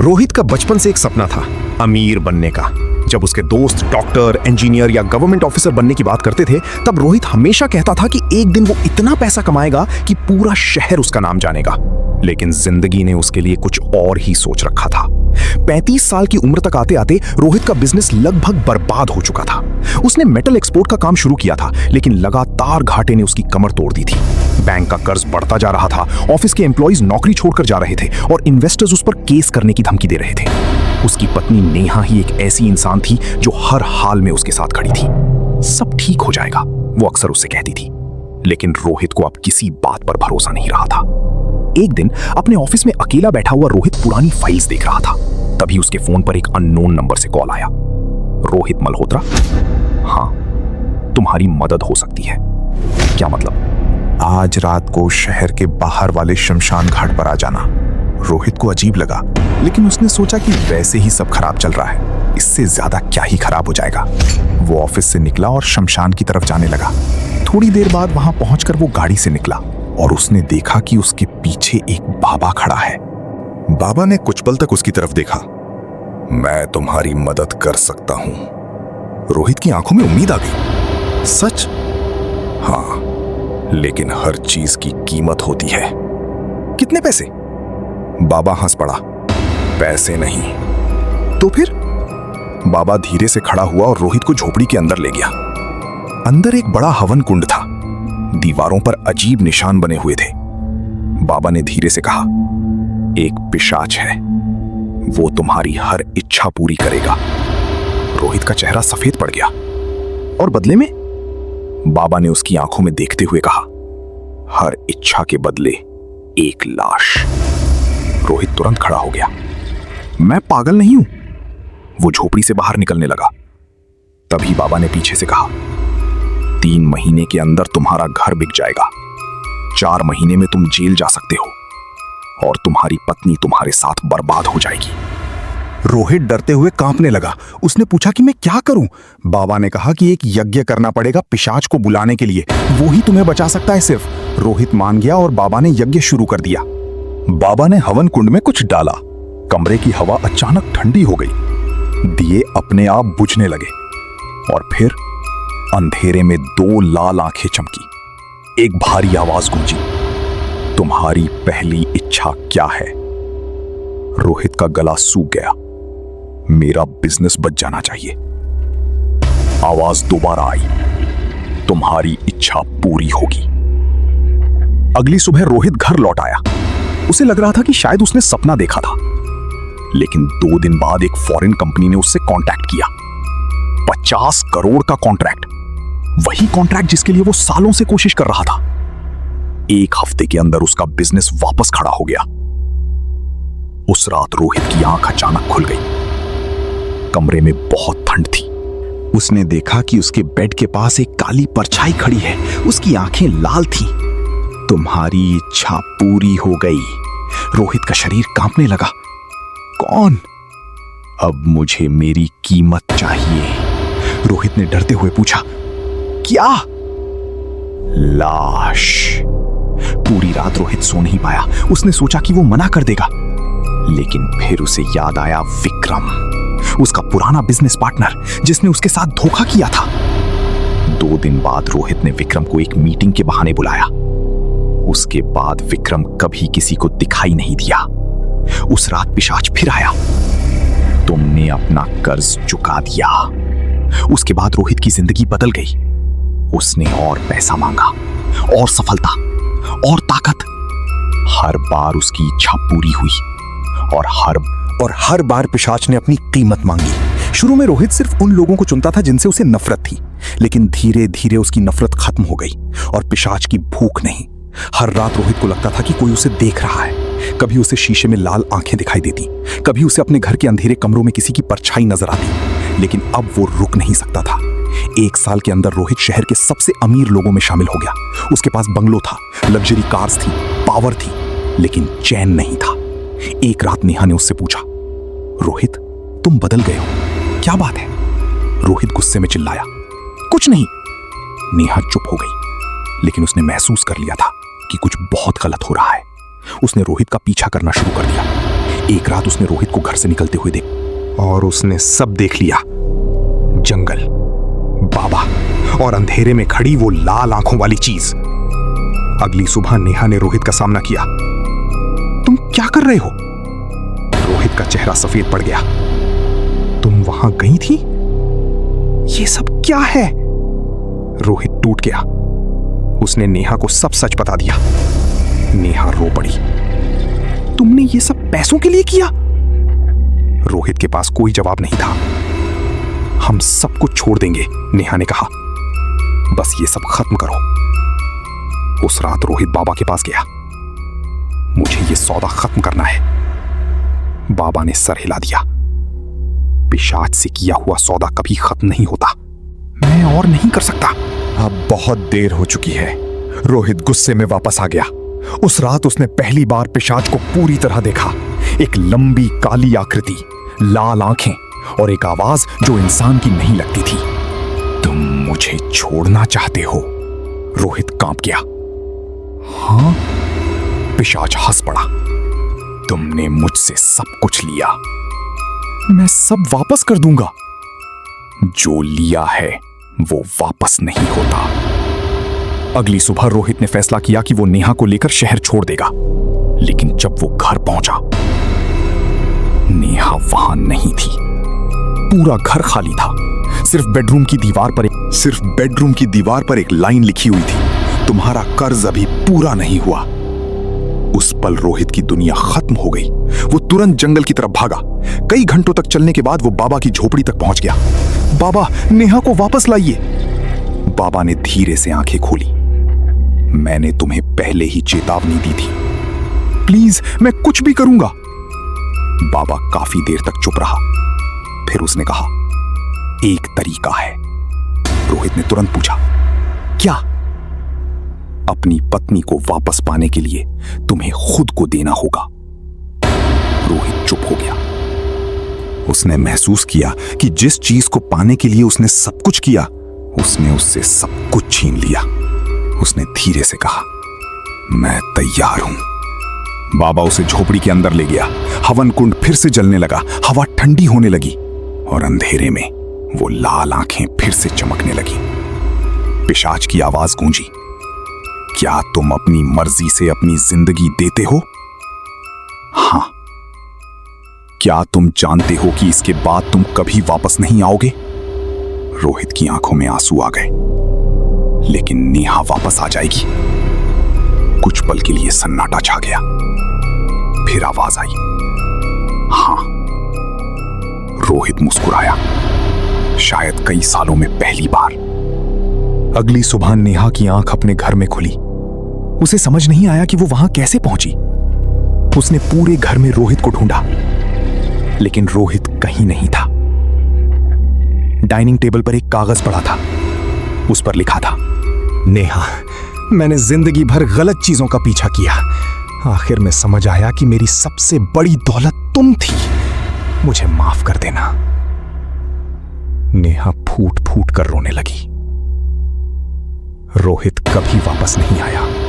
रोहित का बचपन से एक सपना था, अमीर बनने का। जब उसके दोस्त डॉक्टर, इंजीनियर या गवर्नमेंट ऑफिसर बनने की बात करते थे, तब रोहित हमेशा कहता था कि एक दिन वो इतना पैसा कमाएगा कि पूरा शहर उसका नाम जानेगा। लेकिन जिंदगी ने उसके लिए कुछ और ही सोच रखा था। 35 साल की उम्र तक आते आते रोहित का बिजनेस लगभग बर्बाद हो चुका था। उसने मेटल एक्सपोर्ट का काम शुरू किया था, लेकिन लगातार घाटे ने उसकी कमर तोड़ दी थी। बैंक का कर्ज बढ़ता जा रहा था, ऑफिस के एम्प्लॉइज नौकरी छोड़कर जा रहे थे और इन्वेस्टर्स उस पर केस करने की धमकी दे रहे थे। उसकी पत्नी नेहा ही एक ऐसी इंसान थी जो हर हाल में उसके साथ खड़ी थी। सब ठीक हो जाएगा, वो अक्सर उससे कहती थी। लेकिन रोहित को अब किसी बात पर भरोसा नहीं रहा था। एक दिन अपने ऑफिस में अकेला बैठा हुआ रोहित पुरानी फाइल्स देख रहा था। तभी उसके फोन पर एक अननोन नंबर से कॉल आया। रोहित मल्होत्रा, हाँ, तुम्हारी मदद हो सकती है। क्या मतलब? आज रात को शहर के बाहर वाले शमशान घाट पर आ जाना। रोहित को अजीब लगा, लेकिन उसने सोचा कि वैसे ही सब खराब चल रहा है, इससे ज्यादा क्या ही खराब हो जाएगा। वो ऑफिस से निकला और शमशान की तरफ जाने लगा। थोड़ी देर बाद वहां पहुंचकर वो गाड़ी से निकला और उसने देखा कि उसके पीछे एक बाबा खड़ा है। बाबा ने कुछ पल तक उसकी तरफ देखा। मैं तुम्हारी मदद कर सकता हूं। रोहित की आंखों में उम्मीद आ गई। सच? हाँ, लेकिन हर चीज की कीमत होती है। कितने पैसे? बाबा हंस पड़ा। पैसे नहीं। तो फिर? बाबा धीरे से खड़ा हुआ और रोहित को झोपड़ी के अंदर ले गया। अंदर एक बड़ा हवन कुंड था। दीवारों पर अजीब निशान बने हुए थे। बाबा ने धीरे से कहा, एक पिशाच है, वो तुम्हारी हर इच्छा पूरी करेगा। रोहित का चेहरा सफेद पड़ गया। और बदले में? बाबा ने उसकी आंखों में देखते हुए कहा, हर इच्छा के बदले एक लाश। रोहित तुरंत खड़ा हो गया। मैं पागल नहीं हूं। वो झोपड़ी से बाहर निकलने लगा। तभी बाबा ने पीछे से कहा, 3 महीने के अंदर तुम्हारा घर बिक जाएगा। 4 महीने में तुम जेल जा सकते हो और तुम्हारी पत्नी तुम्हारे साथ बर्बाद हो जाएगी। रोहित डरते हुए कांपने लगा। उसने पूछा कि मैं क्या करूं? बाबा ने कहा कि एक यज्ञ करना पड़ेगा पिशाच को बुलाने के लिए, वो ही तुम्हें बचा सकता है सिर्फ। रोहित मान गया और बाबा ने यज्ञ शुरू कर दिया। बाबा ने हवन कुंड में कुछ डाला। कमरे की हवा अचानक ठंडी हो गई। दिए अपने आप बुझने लगे और फिर अंधेरे में 2 लाल आंखें चमकी। एक भारी आवाज गूंजी, तुम्हारी पहली इच्छा क्या है? रोहित का गला सूख गया। मेरा बिजनेस बच जाना चाहिए। आवाज दोबारा आई, तुम्हारी इच्छा पूरी होगी। अगली सुबह रोहित घर लौट आया। उसे लग रहा था कि शायद उसने सपना देखा था। लेकिन 2 दिन बाद एक फॉरेन कंपनी ने उससे कांटेक्ट किया। 50 करोड़ का कॉन्ट्रैक्ट, वही कॉन्ट्रैक्ट जिसके लिए वो सालों से कोशिश कर रहा था। 1 हफ्ते के अंदर उसका बिजनेस वापस खड़ा हो गया। उस रात रोहित की आंख अचानक खुल गई। कमरे में बहुत ठंड थी। उसने देखा कि उसके बेड के पास एक काली परछाई खड़ी है। उसकी आंखें लाल थीं। तुम्हारी इच्छा पूरी हो गई। रोहित का शरीर कांपने लगा। कौन? अब मुझे मेरी कीमत चाहिए। रोहित ने डरते हुए पूछा, क्या? लाश। पूरी रात रोहित सो नहीं पाया। उसने सोचा कि वो मना कर देगा, लेकिन फिर उसे याद आया विक्रम, उसका पुराना बिजनेस पार्टनर जिसने उसके साथ धोखा किया था। 2 दिन बाद रोहित ने विक्रम को एक मीटिंग के बहाने बुलाया। उसके बाद विक्रम कभी किसी को दिखाई नहीं दिया। उस रात पिशाच फिर आया। तुमने अपना कर्ज चुका दिया। उसके बाद रोहित की जिंदगी बदल गई। उसने और पैसा मांगा, और सफलता, और ताकत। हर बार उसकी इच्छा पूरी हुई और हर बार पिशाच ने अपनी कीमत मांगी। शुरू में रोहित सिर्फ उन लोगों को चुनता था जिनसे उसे नफरत थी, लेकिन धीरे धीरे उसकी नफरत खत्म हो गई और पिशाच की भूख नहीं। हर रात रोहित को लगता था कि कोई उसे देख रहा है। कभी उसे शीशे में लाल आंखें दिखाई देती, कभी उसे अपने घर के अंधेरे कमरों में किसी की परछाई नजर आती। लेकिन अब वो रुक नहीं सकता था। 1 साल के अंदर रोहित शहर के सबसे अमीर लोगों में शामिल हो गया। उसके पास बंगलो था, लग्जरी कार्स थी, पावर थी, लेकिन चैन नहीं था। एक रात नेहा ने उससे पूछा, रोहित, तुम बदल गए हो, क्या बात है? रोहित गुस्से में चिल्लाया, कुछ नहीं। नेहा चुप हो गई, लेकिन उसने महसूस कर लिया था कि कुछ बहुत गलत हो रहा है। उसने रोहित का पीछा करना शुरू कर दिया। एक रात उसने रोहित को घर से निकलते हुए देखा और उसने सब देख लिया। जंगल, बाबा और अंधेरे में खड़ी वो लाल आंखों वाली चीज। अगली सुबह नेहा ने रोहित का सामना किया। तुम क्या कर रहे हो? रोहित का चेहरा सफेद पड़ गया। तुम वहां गई थी? ये सब क्या है? रोहित टूट गया। उसने नेहा को सब सच बता दिया। नेहा रो पड़ी। तुमने ये सब पैसों के लिए किया? रोहित के पास कोई जवाब नहीं था। हम सब कुछ छोड़ देंगे, नेहा ने कहा। बस ये सब खत्म करो। उस रात रोहित बाबा के पास गया। मुझे ये सौदा खत्म करना है। बाबा ने सर हिला दिया। पिशाच से किया हुआ सौदा कभी खत्म नहीं होता। मैं और नहीं कर सकता। अब बहुत देर हो चुकी है। रोहित गुस्से में वापस आ गया। उस रात उसने पहली बार पिशाच को पूरी तरह देखा। एक लंबी काली आकृति, लाल आंखें और एक आवाज जो इंसान की नहीं लगती थी। तुम मुझे छोड़ना चाहते हो? रोहित कांप गया। हाँ? पिशाच हंस पड़ा। तुमने मुझसे सब कुछ लिया। मैं सब वापस कर दूंगा। जो लिया है वो वापस नहीं होता। अगली सुबह रोहित ने फैसला किया कि वो नेहा को लेकर शहर छोड़ देगा। लेकिन जब वो घर पहुंचा, नेहा वहां नहीं थी। पूरा घर खाली था। सिर्फ बेडरूम की दीवार पर एक लाइन लिखी हुई थी, तुम्हारा कर्ज अभी पूरा नहीं हुआ। उस पल रोहित की दुनिया खत्म हो गई। वो तुरंत जंगल की तरफ भागा। कई घंटों तक चलने के बाद वो बाबा की झोपड़ी तक पहुंच गया। बाबा, नेहा को वापस लाइए। बाबा ने धीरे से आंखें खोली। मैंने तुम्हें पहले ही चेतावनी दी थी। प्लीज, मैं कुछ भी करूंगा। बाबा काफी देर तक चुप रहा। फिर उसने कहा, एक तरीका है। रोहित ने तुरंत पूछा, क्या? अपनी पत्नी को वापस पाने के लिए तुम्हें खुद को देना होगा। रोहित चुप हो गया। उसने महसूस किया कि जिस चीज को पाने के लिए उसने सब कुछ किया, उसने उससे सब कुछ छीन लिया। उसने धीरे से कहा, मैं तैयार हूं। बाबा उसे झोपड़ी के अंदर ले गया। हवन कुंड फिर से जलने लगा। हवा ठंडी होने लगी और अंधेरे में वो लाल आंखें फिर से चमकने लगी। पिशाच की आवाज गूंजी, क्या तुम अपनी मर्जी से अपनी जिंदगी देते हो? हां। क्या तुम जानते हो कि इसके बाद तुम कभी वापस नहीं आओगे? रोहित की आंखों में आंसू आ गए। लेकिन नेहा वापस आ जाएगी। कुछ पल के लिए सन्नाटा छा गया। फिर आवाज आई, हां। रोहित मुस्कुराया, शायद कई सालों में पहली बार। अगली सुबह नेहा की आंख अपने घर में खुली। उसे समझ नहीं आया कि वो वहां कैसे पहुंची। उसने पूरे घर में रोहित को ढूंढा, लेकिन रोहित कहीं नहीं था। डाइनिंग टेबल पर एक कागज पड़ा था। उस पर लिखा था, नेहा, मैंने जिंदगी भर गलत चीजों का पीछा किया। आखिर में समझ आया कि मेरी सबसे बड़ी दौलत तुम थी। मुझे माफ कर देना। नेहा फूट फूट कर रोने लगी। रोहित कभी वापस नहीं आया।